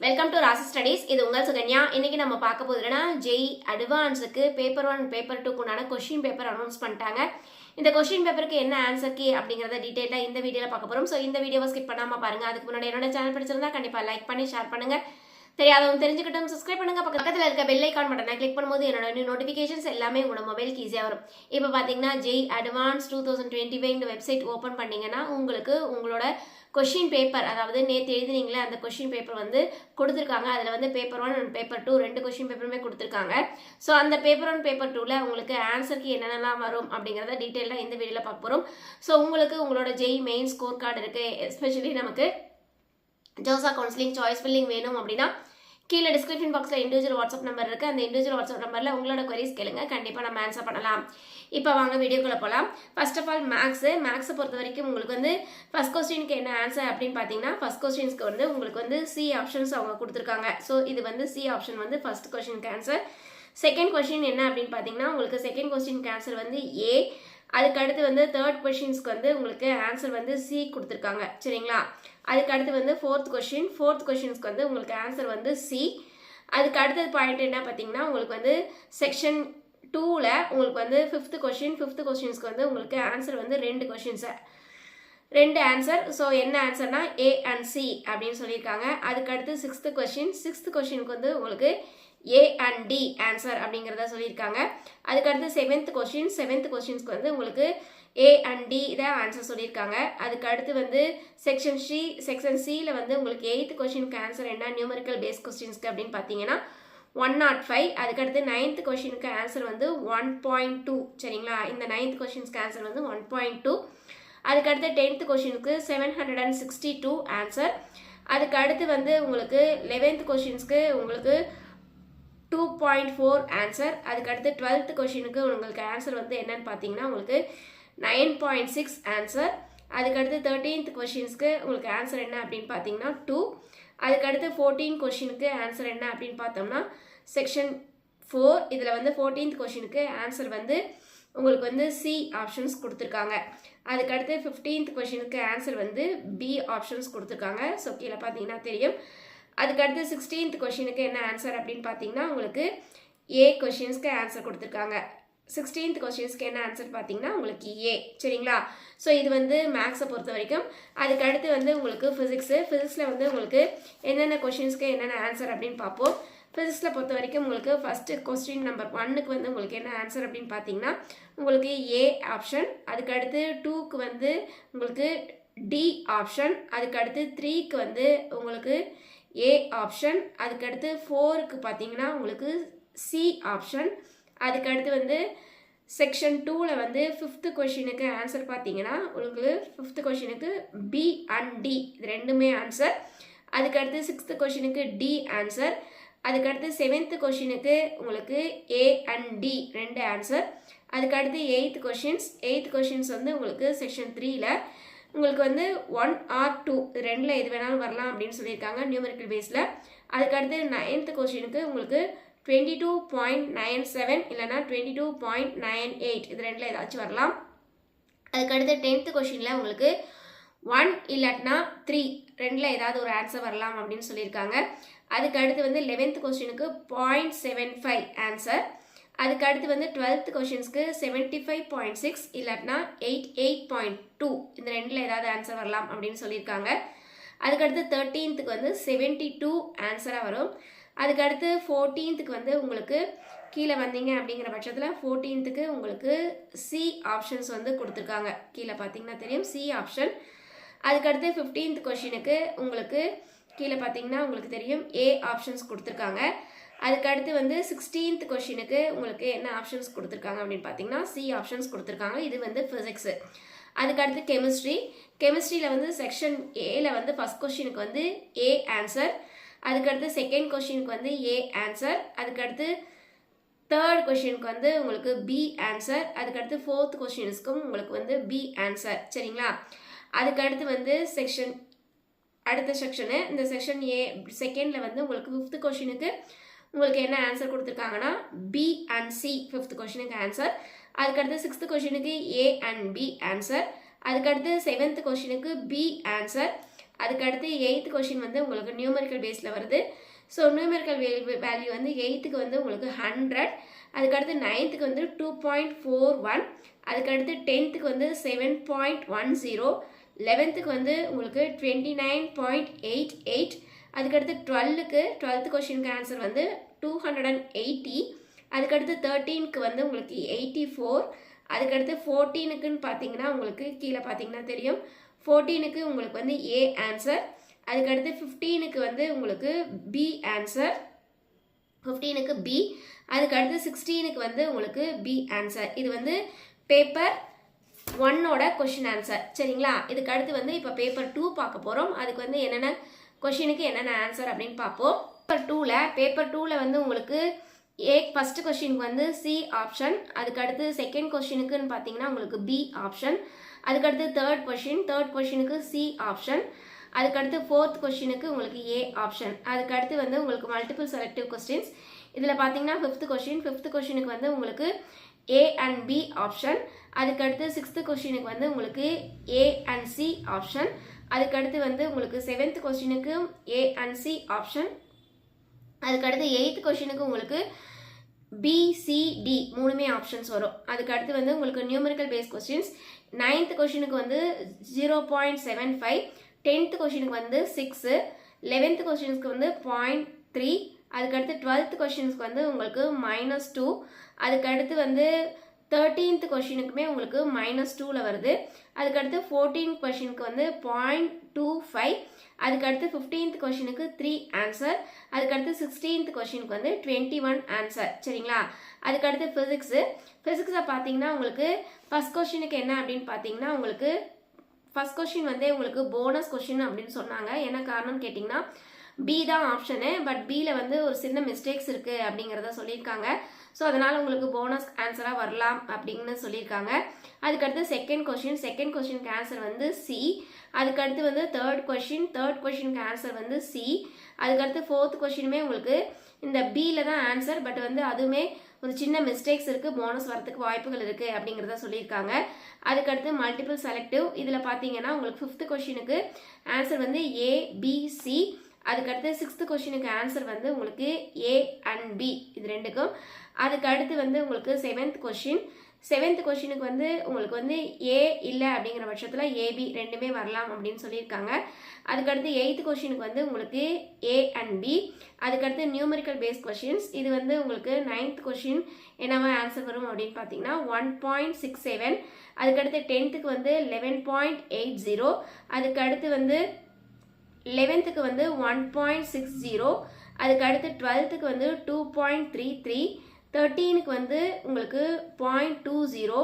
Welcome to ராசி studies. இது உங்கள் சுகன்யா. இன்னைக்கு நம்ம பார்க்க போதுன்னா ஜெய் அட்வான்ஸுக்கு பேப்பர் 1 பேப்பர் 2 உண்டான கொஸ்டின் பேப்பர் அனௌன்ஸ் பண்ணிட்டாங்க. இந்த கொஸ்டின் பேப்பருக்கு என்ன ஆன்சர் கீ அப்படிங்கறத டீடைலா இந்த வீடியோல பார்க்க போறோம். ஸோ இந்த வீடியோவை ஸ்கிப் பண்ணாம பாருங்க. அதுக்கு முன்னாடி என்னோட சேனல் பிடிச்சிருந்தா கண்டிப்பா லைக் பண்ணி ஷேர் பண்ணுங்க. தெரியாதவங்க தெரிஞ்சுக்கிட்டும் சப்ஸ்கிரைப் பண்ணுங்க. பக்கத்தில் இருக்க பெல் ஐக்கான் பட்டனை கிளிக் பண்ணும்போது என்னோட நியூ நோட்டிஃபிகேஷன்ஸ் எல்லாமே உங்களோட மொபைலுக்கு ஈஸியாக வரும். இப்போ பார்த்தீங்கன்னா ஜெய் அட்வான்ஸ் 2025 இந்த வெப்சைட் ஓப்பன் பண்ணீங்கன்னா உங்களுக்கு உங்களோட கொஷின் பேப்பர், அதாவது நேற்று எழுதினீங்களே அந்த கொஷின் பேப்பர் வந்து கொடுத்துருக்காங்க. அதில் வந்து பேப்பர் 1 அண்ட் பேப்பர் 2 ரெண்டு கொஷின் பேப்பருமே கொடுத்துருக்காங்க. ஸோ அந்த பேப்பர் 1 பேப்பர் 2ல உங்களுக்கு ஆன்சருக்கு என்னென்னலாம் வரும் அப்படிங்கிறத டீட்டெயிலாக இந்த வீடியோவில் பார்க்க போகிறோம். ஸோ உங்களுக்கு உங்களோட ஜெய் மெயின் ஸ்கோர் கார்டு இருக்குது. எஸ்பெஷலி நமக்கு ஜோசா கவுன்சிலிங் சாய்ஸ் ஃபில்லிங் வேணும் அப்படின்னா கீழே டிஸ்கிரிப்ஷன் பாக்ஸில் இண்டிவிஜுவல் வாட்ஸ்அப் நம்பர் இருக்குது. அந்த இண்டிவிஜுவல் வாட்ஸ்அப் நம்பரில் உங்களோட குவரிஸ் கேளுங்க, கண்டிப்பாக நம்ம ஆன்சர் பண்ணலாம். இப்போ வாங்க வீடியோக்குள்ளே போகலாம். ஃபர்ஸ்ட் ஆஃப் ஆல் மேக்ஸை பொறுத்த வரைக்கும் உங்களுக்கு வந்து ஃபர்ஸ்ட் கொஸ்டினுக்கு என்ன ஆன்சர் அப்படின்னு பார்த்தீங்கன்னா ஃபர்ஸ்ட் கொஸ்டின்ஸ்க்கு வந்து உங்களுக்கு வந்து சி ஆப்ஷன்ஸ் அவங்க கொடுத்துருக்காங்க. ஸோ இது வந்து சி ஆப்ஷன் வந்து ஃபர்ஸ்ட் கொஸ்டினுக்கு ஆன்சர். செகண்ட் கொஸ்டின் என்ன அப்படின்னு பார்த்தீங்கன்னா உங்களுக்கு செகண்ட் கொஸ்டினுக்கு ஆன்சர் வந்து ஏ. அதுக்கு அடுத்து வந்து தேர்ட் கொஸ்டின்ஸ்க்கு வந்து உங்களுக்கு ஆன்சர் வந்து சி கொடுத்துருக்காங்க, சரிங்களா? அதுக்கு அடுத்து வந்து ஃபோர்த் கொஸ்டின்ஸ்க்கு வந்து உங்களுக்கு ஆன்சர் வந்து சி. அதுக்கு அடுத்தது பாயிண்ட் என்ன பார்த்தீங்கன்னா உங்களுக்கு வந்து செக்ஷன் 2ல உங்களுக்கு வந்து ஃபிஃப்த் கொஸ்டின்ஸ்க்கு வந்து உங்களுக்கு ஆன்சர் வந்து ரெண்டு ஆன்சர். ஸோ என்ன ஆன்சர்னா ஏ அண்ட் சி அப்படின்னு சொல்லியிருக்காங்க. அதுக்கு அடுத்து சிக்ஸ்த் கொஸ்டினுக்கு வந்து உங்களுக்கு ஏ அண்ட் டி ஆன்சர் அப்படிங்கிறத சொல்லியிருக்காங்க. அதுக்கடுத்து செவன்த் கொஸ்டின்ஸ்க்கு வந்து உங்களுக்கு ஏ அண்ட் டி தான் ஆன்சர் சொல்லியிருக்காங்க. அதுக்கு அடுத்து வந்து செக்ஷன் சியில் வந்து உங்களுக்கு எயித்து கொஸ்டினுக்கு ஆன்சர் என்ன நியூமரிக்கல் பேஸ் கொஸ்டின்ஸ்க்கு அப்படின்னு பார்த்தீங்கன்னா 105. அதுக்கடுத்து நைன்த் கொஸ்டினுக்கு ஆன்சர் வந்து 1.2, சரிங்களா? இந்த நைன்த் கொஸ்டின்ஸ்க்கு ஆன்சர் வந்து 1.2. அதுக்கடுத்து 10th கொஸ்டினுக்கு 762 ஆன்சர். அதுக்கு அடுத்து வந்து உங்களுக்கு 11th கொஸ்டின்ஸ்க்கு உங்களுக்கு 2.4 ஆன்சர். அதுக்கடுத்து 12th கொஸ்டினுக்கு உங்களுக்கு ஆன்சர் வந்து என்னன்னு பார்த்தீங்கன்னா உங்களுக்கு 9.6 ஆன்சர். அதுக்கடுத்து 13th கொஸ்டின்ஸ்க்கு உங்களுக்கு ஆன்சர் என்ன அப்படின்னு பார்த்தீங்கன்னா 2. அதுக்கடுத்து 14 கொஸ்டினுக்கு ஆன்சர் என்ன அப்படின்னு பார்த்தோம்னா செக்ஷன் 4. இதில் வந்து 14th கொஸ்டினுக்கு ஆன்சர் வந்து உங்களுக்கு வந்து சி ஆப்ஷன்ஸ் கொடுத்துருக்காங்க. அதுக்கடுத்து 15th கொஸ்டினுக்கு ஆன்சர் வந்து பி ஆப்ஷன்ஸ் கொடுத்துருக்காங்க. ஸோ கீழே பார்த்தீங்கன்னா தெரியும். அதுக்கடுத்து 16th கொஸ்டினுக்கு என்ன ஆன்சர் அப்படின்னு பார்த்தீங்கன்னா உங்களுக்கு ஏ கொஸ்டின்ஸ்க்கு ஆன்சர் கொடுத்துருக்காங்க. 16th கொஸ்டின்ஸ்க்கு என்ன ஆன்சர் பார்த்தீங்கன்னா உங்களுக்கு ஏ, சரிங்களா? ஸோ இது வந்து மேக்ஸை பொறுத்த வரைக்கும். அதுக்கு அடுத்து வந்து உங்களுக்கு ஃபிசிக்ஸில் வந்து உங்களுக்கு என்னென்ன கொஸ்டின்ஸ்க்கு என்னென்ன ஆன்சர் அப்படின்னு பார்ப்போம். ஃபிசிக்ஸில் பொறுத்த வரைக்கும் உங்களுக்கு ஃபஸ்ட்டு கொஸ்டின் நம்பர் 1க்கு வந்து உங்களுக்கு என்ன ஆன்சர் அப்படின்னு பார்த்தீங்கன்னா உங்களுக்கு ஏ ஆப்ஷன். அதுக்கு அடுத்து 2க்கு வந்து உங்களுக்கு டி ஆப்ஷன். அதுக்கு அடுத்து 3க்கு வந்து உங்களுக்கு ஏ ஆப்ஷன். அதுக்கடுத்து 4க்கு பார்த்தீங்கன்னா உங்களுக்கு சி ஆப்ஷன். அதுக்கடுத்து வந்து செக்ஷன் 2ல வந்து ஃபிஃப்த் கொஸ்டினுக்கு ஆன்சர் பார்த்தீங்கன்னா உங்களுக்கு ஃபிஃப்த் கொஸ்டினுக்கு பி அண்ட் டி இது ரெண்டுமே ஆன்சர். அதுக்கடுத்து 6th கொஸ்டினுக்கு டி ஆன்சர். அதுக்கடுத்து 7th கொஸ்டினுக்கு உங்களுக்கு ஏ அண்ட் டி ரெண்டு ஆன்சர். அதுக்கடுத்து 8th கொஸ்டின்ஸ் வந்து உங்களுக்கு செக்ஷன் 3ல உங்களுக்கு வந்து 1 or 2 ரெண்டில் எது வேணாலும் வரலாம் அப்படின்னு சொல்லியிருக்காங்க நியூமரிக்கல் பேஸில். அதுக்கடுத்து 9th கொஸ்டினுக்கு உங்களுக்கு 22.97 இல்லைனா 22.98 இது ரெண்டில் ஏதாச்சும் வரலாம். அதுக்கடுத்து 10th கொஸ்டினில் உங்களுக்கு 1 இல்லாட்டினா 3 ரெண்டில் ஏதாவது ஒரு ஆன்சர் வரலாம் அப்படின்னு சொல்லியிருக்காங்க. அதுக்கடுத்து வந்து 11th கொஸ்டினுக்கு 0.75 ஆன்சர். அதுக்கு அடுத்து வந்து 12th கொஸ்டின்ஸ்க்கு 75.6 இல்லாட்டினா 88.2 இந்த ரெண்டில் ஏதாவது ஆன்சர் வரலாம் அப்படின்னு சொல்லியிருக்காங்க. அதுக்கடுத்து 13th வந்து 72 ஆன்சராக வரும். அதுக்கடுத்து 14th வந்து உங்களுக்கு கீழே வந்தீங்க அப்படிங்கிற பட்சத்தில் 14th உங்களுக்கு சி ஆப்ஷன்ஸ் வந்து கொடுத்துருக்காங்க. கீழே பார்த்தீங்கன்னா தெரியும் சி ஆப்ஷன். அதுக்கடுத்து 15th கொஸ்டினுக்கு உங்களுக்கு கீழே பார்த்தீங்கன்னா உங்களுக்கு தெரியும் ஏ ஆப்ஷன்ஸ் கொடுத்துருக்காங்க. அதுக்கடுத்து வந்து 16th கொஸ்டினுக்கு உங்களுக்கு என்ன ஆப்ஷன்ஸ் கொடுத்துருக்காங்க அப்படின்னு பார்த்தீங்கன்னா சி ஆப்ஷன்ஸ் கொடுத்துருக்காங்க. இது வந்து ஃபிசிக்ஸு. அதுக்கடுத்து கெமிஸ்ட்ரியில் வந்து செக்ஷன் ஏல வந்து ஃபர்ஸ்ட் கொஸ்டினுக்கு வந்து ஏ ஆன்சர். அதுக்கடுத்து செகண்ட் கொஸ்டினுக்கு வந்து ஏ ஆன்சர். அதுக்கடுத்து தேர்ட் கொஸ்டினுக்கு வந்து உங்களுக்கு பி ஆன்சர். அதுக்கடுத்து ஃபோர்த் கொஸ்டின்ஸ்க்கும் உங்களுக்கு வந்து பி ஆன்சர், சரிங்களா? அதுக்கடுத்து வந்து அடுத்த செக்ஷனு இந்த செக்ஷன் ஏ செகண்டில் வந்து உங்களுக்கு ஃபிஃப்த் கொஸ்டினுக்கு உங்களுக்கு என்ன ஆன்சர் கொடுத்துருக்காங்கன்னா பி அண்ட் சி ஃபிஃப்த் கொஸ்டினுக்கு ஆன்சர். அதுக்கடுத்து 6th கொஸ்டினுக்கு ஏ அண்ட் பி ஆன்சர். அதுக்கடுத்து 7th கொஸ்டினுக்கு பி ஆன்சர். அதுக்கு அடுத்து 8th கொஷின் வந்து உங்களுக்கு நியூமெரிக்கல் பேஸில் வருது. ஸோ நியூமெரிக்கல் வேல்யூ வந்து 8க்கு வந்து உங்களுக்கு 100, அதுக்கடுத்து 9th வந்து 2.41, அதுக்கடுத்து 10th வந்து 7.10, 11th வந்து உங்களுக்கு 29.88, அதுக்கடுத்து 12th கொஷினுக்கு ஆன்சர் வந்து 280, அதுக்கடுத்து 13க்கு வந்து உங்களுக்கு 84, அதுக்கடுத்து 14க்குன்னு பார்த்தீங்கன்னா உங்களுக்கு கீழே பார்த்தீங்கன்னா தெரியும், 14க்கு உங்களுக்கு வந்து ஏ ஆன்சர், அதுக்கடுத்து 15க்கு வந்து உங்களுக்கு பி ஆன்சர், 15க்கு பி, அதுக்கடுத்து 16க்கு வந்து உங்களுக்கு பி ஆன்சர். இது வந்து பேப்பர் 1ஓட கொஷின் ஆன்சர். சரிங்களா? இதுக்கு அடுத்து வந்து இப்போ பேப்பர் 2 பார்க்க போகிறோம். அதுக்கு வந்து என்னென்ன கொஷினுக்கு என்னென்ன ஆன்சர் அப்படின்னு பார்ப்போம். பேப்பர் 2ல் வந்து உங்களுக்கு ஃபர்ஸ்ட் கொஸ்டினுக்கு வந்து சி ஆப்ஷன், அதுக்கடுத்து செகண்ட் கொஸ்டினுக்குன்னு பார்த்தீங்கன்னா உங்களுக்கு பி ஆப்ஷன், அதுக்கடுத்து தேர்ட் கொஸ்டினுக்கு சி ஆப்ஷன், அதுக்கடுத்து ஃபோர்த் கொஸ்டினுக்கு உங்களுக்கு ஏ ஆப்ஷன், அதுக்கடுத்து வந்து உங்களுக்கு மல்டிபிள் செலக்டிவ் கொஸ்டின்ஸ். இதில் பார்த்தீங்கன்னா ஃபிஃப்த் கொஸ்டினுக்கு வந்து உங்களுக்கு ஏ அண்ட் பி ஆப்ஷன், அதுக்கடுத்து 6th கொஸ்டினுக்கு வந்து உங்களுக்கு ஏ அண்ட் சி ஆப்ஷன், அதுக்கடுத்து வந்து உங்களுக்கு 7th கொஸ்டினுக்கு ஏ அண்ட் சி ஆப்ஷன், அதுக்கடுத்து 8th கொஸ்டினுக்கு உங்களுக்கு பி சி டி மூணுமே ஆப்ஷன்ஸ் வரும். அதுக்கடுத்து வந்து உங்களுக்கு நியூமெரிக்கல் பேஸ் கொஸ்டின்ஸ். 9th கொஸ்டினுக்கு வந்து 0.75, 10th கொஸ்டினுக்கு வந்து 6, 11th கொஸ்டின்ஸ்க்கு வந்து 0.3, அதுக்கடுத்து 12th கொஸ்டின்ஸ்க்கு வந்து உங்களுக்கு -2, அதுக்கடுத்து வந்து 13th கொஸ்டினுக்குமே உங்களுக்கு -2ல வருது, அதுக்கடுத்து 14th கொஸ்டினுக்கு வந்து 0.25, அதுக்கடுத்து 15th கொஸ்டினுக்கு 3 ஆன்சர், அதுக்கடுத்து 16th கொஸ்டினுக்கு வந்து 21 ஆன்சர். சரிங்களா? அதுக்கடுத்து ஃபிசிக்ஸை பார்த்தீங்கன்னா உங்களுக்கு ஃபர்ஸ்ட் கொஸ்டினுக்கு என்ன அப்படின்னு பார்த்தீங்கன்னா உங்களுக்கு ஃபர்ஸ்ட் கொஸ்டின் வந்து உங்களுக்கு போனஸ் கொஸ்டின் அப்படின்னு சொன்னாங்க. என்ன காரணம் கேட்டிங்கன்னா பி தான் ஆப்ஷனு, பட் பியில் வந்து ஒரு சின்ன மிஸ்டேக்ஸ் இருக்குது அப்படிங்கிறத சொல்லியிருக்காங்க. ஸோ அதனால் உங்களுக்கு போனஸ் ஆன்சராக வரலாம் அப்படின்னு சொல்லியிருக்காங்க. அதுக்கடுத்து செகண்ட் கொஸ்டினுக்கு ஆன்சர் வந்து சி, அதுக்கடுத்து வந்து தேர்ட் கொஸ்டினுக்கு ஆன்சர் வந்து சி, அதுக்கடுத்து ஃபோர்த் கொஸ்டினுமே உங்களுக்கு இந்த பியில் தான் ஆன்சர், பட் வந்து அதுவுமே ஒரு சின்ன மிஸ்டேக்ஸ் இருக்குது, போனஸ் வரத்துக்கு வாய்ப்புகள் இருக்குது அப்படிங்கிறத சொல்லியிருக்காங்க. அதுக்கடுத்து மல்டிபிள் செலக்டிவ். இதில் பார்த்தீங்கன்னா உங்களுக்கு 5th கொஸ்டினுக்கு ஆன்சர் வந்து ஏ பி சி, அதுக்கடுத்து 6th கொஸ்டினுக்கு ஆன்சர் வந்து உங்களுக்கு ஏ அண்ட் பி, இது ரெண்டுக்கும். அதுக்கு அடுத்து வந்து உங்களுக்கு 7th கொஸ்டினுக்கு வந்து உங்களுக்கு வந்து ஏ இல்லை அப்படிங்கிற பட்சத்தில் ஏபி ரெண்டுமே வரலாம் அப்படின்னு சொல்லியிருக்காங்க. அதுக்கடுத்து 8th கொஸ்டினுக்கு வந்து உங்களுக்கு ஏ அண்ட் பி, அதுக்கடுத்து நியூமெரிக்கல் பேஸ் கொஸ்டின்ஸ். இது வந்து உங்களுக்கு 9th கொஸ்டின் என்னவா ஆன்சர் வரும் அப்படின்னு பார்த்தீங்கன்னா 1.67, அதுக்கடுத்து 10th வந்து 11.80, அதுக்கு அடுத்து வந்து 11th வந்து 1.60, அதுக்கு அடுத்து 12th வந்து 2.33, 13th வந்து உங்களுக்கு 0.20,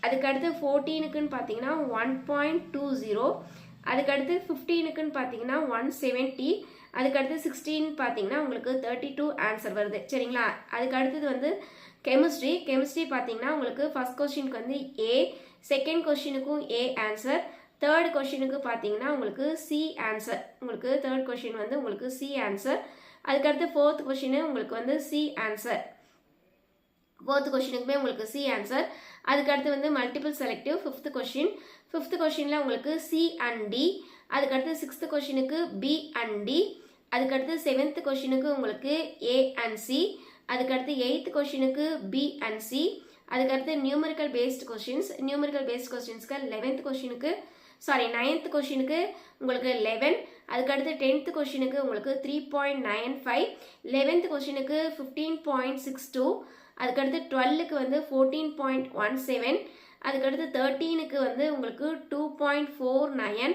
அதுக்கு அடுத்து 14க்குன்னு பார்த்தீங்கன்னா 1.20, அதுக்கு அடுத்து 15க்குன்னு பார்த்தீங்கன்னா 170, அதுக்கு அடுத்து 16 பார்த்தீங்கன்னா உங்களுக்கு 32 ஆன்சர் வருது. சரிங்களா? அதுக்கு அடுத்தது வந்து கெமிஸ்ட்ரி பார்த்தீங்கன்னா உங்களுக்கு ஃபர்ஸ்ட் கொஸ்டினுக்கு வந்து ஏ, செகண்ட் கொஸ்டினுக்கும் ஏ ஆன்சர், தேர்ட் கொஸ்டினுக்கு பார்த்தீங்கன்னா உங்களுக்கு சி ஆன்சர், உங்களுக்கு தேர்ட் கொஸ்டின் வந்து உங்களுக்கு சி ஆன்சர், அதுக்கடுத்து ஃபோர்த் கொஸ்டின் உங்களுக்கு வந்து சி ஆன்சர், ஃபோர்த் கொஸ்டினுக்குமே உங்களுக்கு சி ஆன்சர். அதுக்கடுத்து வந்து மல்டிபிள் செலக்டிவ் 5th கொஸ்டினில் உங்களுக்கு சி அண்ட் டி, அதுக்கடுத்து 6th கொஸ்டினுக்கு பி அண்ட் டி, அதுக்கடுத்து 7th கொஸ்டினுக்கு உங்களுக்கு ஏ அண்ட் சி, அதுக்கடுத்து 8th கொஸ்டினுக்கு பி அண்ட் சி, அதுக்கடுத்து நியூமெரிக்கல் பேஸ்ட் கொஸ்டின்ஸ்க்கு 9th கொஸ்டினுக்கு உங்களுக்கு 11, அதுக்கடுத்து 10th கொஸ்டினுக்கு உங்களுக்கு 3.95, 11th கொஸ்டினுக்கு 15.62, அதுக்கடுத்து 12க்கு வந்து 14.17, அதுக்கடுத்து 13க்கு வந்து உங்களுக்கு 2.49,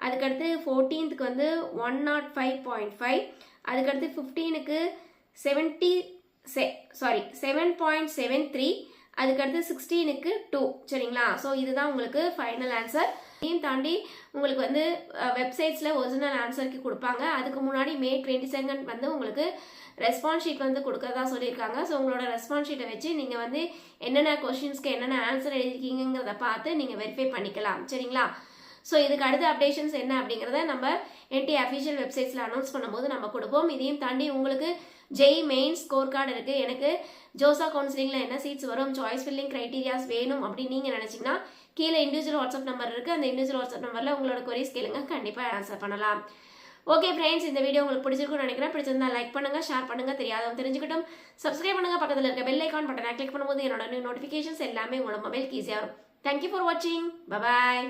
அதுக்கடுத்து 14க்கு வந்து 105.5, அதுக்கடுத்து 15க்கு 7.73, அதுக்கடுத்து 16க்கு 2. சரிங்களா? ஸோ இதுதான் உங்களுக்கு ஃபைனல் ஆன்சர். இதையும் தாண்டி உங்களுக்கு வந்து வெப்சைட்ஸில் ஒரிஜினல் ஆன்சருக்கு கொடுப்பாங்க. அதுக்கு முன்னாடி May 22 வந்து உங்களுக்கு ரெஸ்பான்ஸ் ஷீட் வந்து கொடுக்கறதா சொல்லியிருக்காங்க. ஸோ உங்களோட ரெஸ்பான்ஸ் ஷீட்டை வச்சு நீங்கள் வந்து என்னென்ன கொஸ்டின்ஸ்க்கு என்னென்ன ஆன்சர் எழுதிருக்கீங்கிறத பார்த்து நீங்கள் வெரிஃபை பண்ணிக்கலாம். சரிங்களா? ஸோ இதுக்கு அடுத்த அப்டேஷன்ஸ் என்ன அப்படிங்கிறத நம்ம NT அஃபிஷியல் வெப்சைட்ஸில் அனௌன்ஸ் பண்ணும்போது நம்ம கொடுப்போம். இதையும் தாண்டி உங்களுக்கு JEE மெயின் ஸ்கோர் கார்டு இருக்குது, எனக்கு ஜோசா கவுன்சிலிங்கில் என்ன சீட்ஸ் வரும், சாய்ஸ் ஃபில்லிங் க்ரைட்டீரியாஸ் வேணும் அப்படின்னு நீங்கள் நினச்சிங்கன்னா கீழே இண்டிவிஜுவல் வாட்ஸ்அப் நம்பர் இருக்குது. அந்த இண்டிவிஜுவல் வாட்ஸ்அப் நம்பரில் உங்களோட கொரிஸ் கேளுங்க, கண்டிப்பாக ஆன்சர் பண்ணலாம். ஓகே ஃப்ரெண்ட்ஸ், இந்த வீடியோ உங்களுக்கு பிடிச்சிருக்கும்னு நினைக்கிறேன். பிடிச்சிருந்தா லைக் பண்ணுங்க, ஷேர் பண்ணுங்க, தெரியாதவங்க தெரிஞ்சுக்கிட்டும். சப்ஸ்கிரைப் பண்ணுங்க, பக்கத்தில் இருக்க பெல் ஐக்கான் பட்டனை கிளிக் பண்ணும்போது என்னோட நியூ நோட்டிஃபிகேஷன்ஸ் எல்லாமே உங்களோட மொபைலுக்கு ஈஸியாக வரும். தேங்க்யூ ஃபார் வாட்சிங். பபாய்.